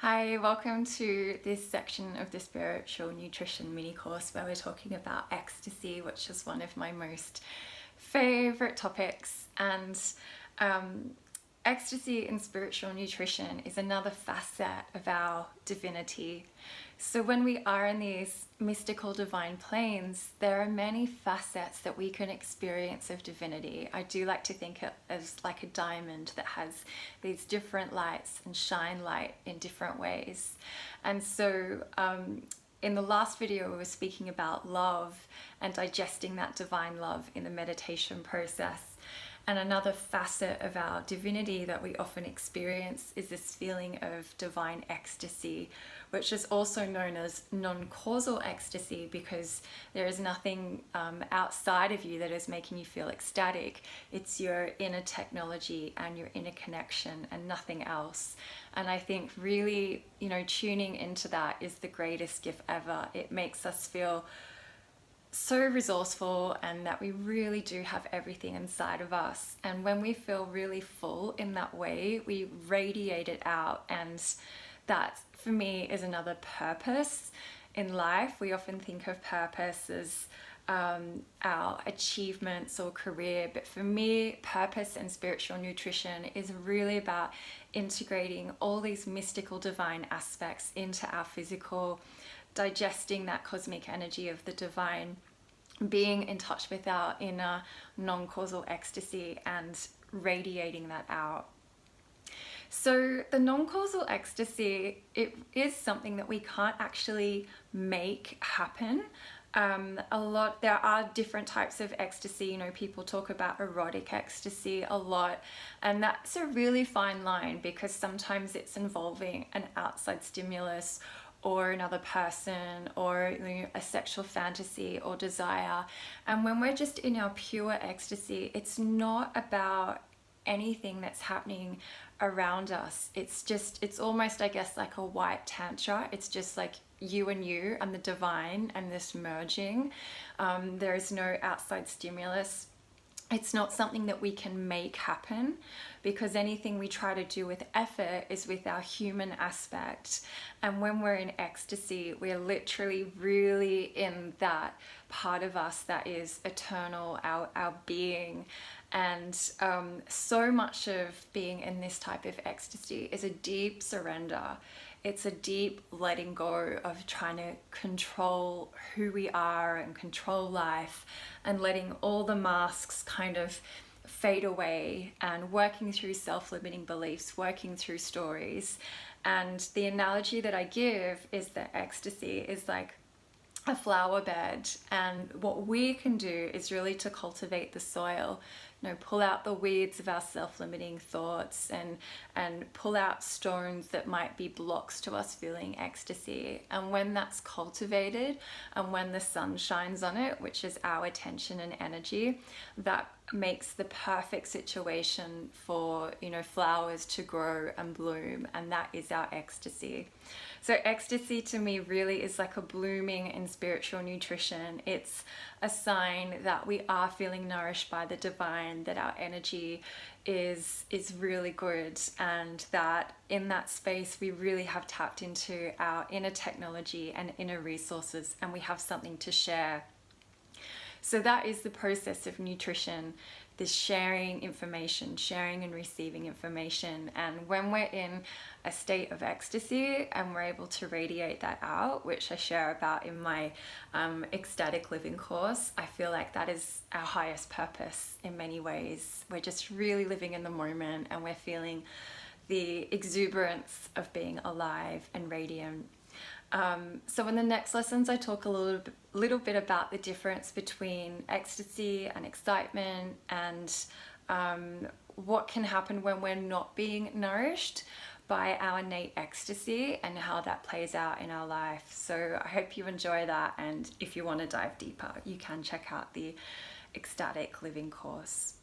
Hi, welcome to this section of the Spiritual Nutrition mini course where we're talking about ecstasy, which is one of my most favorite topics. And ecstasy in spiritual nutrition is another facet of our divinity. So when we are in these mystical divine planes, there are many facets that we can experience of divinity. I do like to think it as like a diamond that has these different lights and shine light in different ways. And so in the last video, we were speaking about love and digesting that divine love in the meditation process. And another facet of our divinity that we often experience is this feeling of divine ecstasy, which is also known as non-causal ecstasy, because there is nothing outside of you that is making you feel ecstatic. It's your inner technology and your inner connection and nothing else. And I think really, tuning into that is the greatest gift ever. It makes us feel so resourceful and that we really do have everything inside of us. And when we feel really full in that way, we radiate it out. And that for me is another purpose in life. We often think of purpose as our achievements or career, but for me, purpose and spiritual nutrition is really about integrating all these mystical divine aspects into our physical, digesting that cosmic energy of the divine, being in touch with our inner non-causal ecstasy and radiating that out. So the non-causal ecstasy, it is something that we can't actually make happen. There are different types of ecstasy. People talk about erotic ecstasy a lot, and that's a really fine line because sometimes it's involving an outside stimulus or another person or a sexual fantasy or desire. And when we're just in our pure ecstasy, it's not about anything that's happening around us. It's almost, I guess, like a white tantra. It's just like you and the divine and this merging. There is no outside stimulus. It's not something that we can make happen, because anything we try to do with effort is with our human aspect. And when we're in ecstasy, we're literally really in that part of us that is eternal, our being. And so much of being in this type of ecstasy is a deep surrender. It's a deep letting go of trying to control who we are and control life, and letting all the masks kind of fade away and working through self-limiting beliefs, working through stories. And the analogy that I give is that ecstasy is like a flower bed, and what we can do is really to cultivate the soil, pull out the weeds of our self-limiting thoughts and pull out stones that might be blocks to us feeling ecstasy. And when that's cultivated and when the sun shines on it, which is our attention and energy, that makes the perfect situation for flowers to grow and bloom, and that is our ecstasy. So ecstasy to me really is like a blooming in spiritual nutrition. It's a sign that we are feeling nourished by the divine, that our energy is really good, and that in that space we really have tapped into our inner technology and inner resources, and we have something to share. So that is the process of nutrition, this sharing information, sharing and receiving information. And when we're in a state of ecstasy and we're able to radiate that out, which I share about in my ecstatic living course, I feel like that is our highest purpose in many ways. We're just really living in the moment, and we're feeling the exuberance of being alive and radiant. So in the next lessons, I talk a little bit about the difference between ecstasy and excitement, and what can happen when we're not being nourished by our innate ecstasy, and how that plays out in our life. So I hope you enjoy that, and if you want to dive deeper, you can check out the ecstatic living course.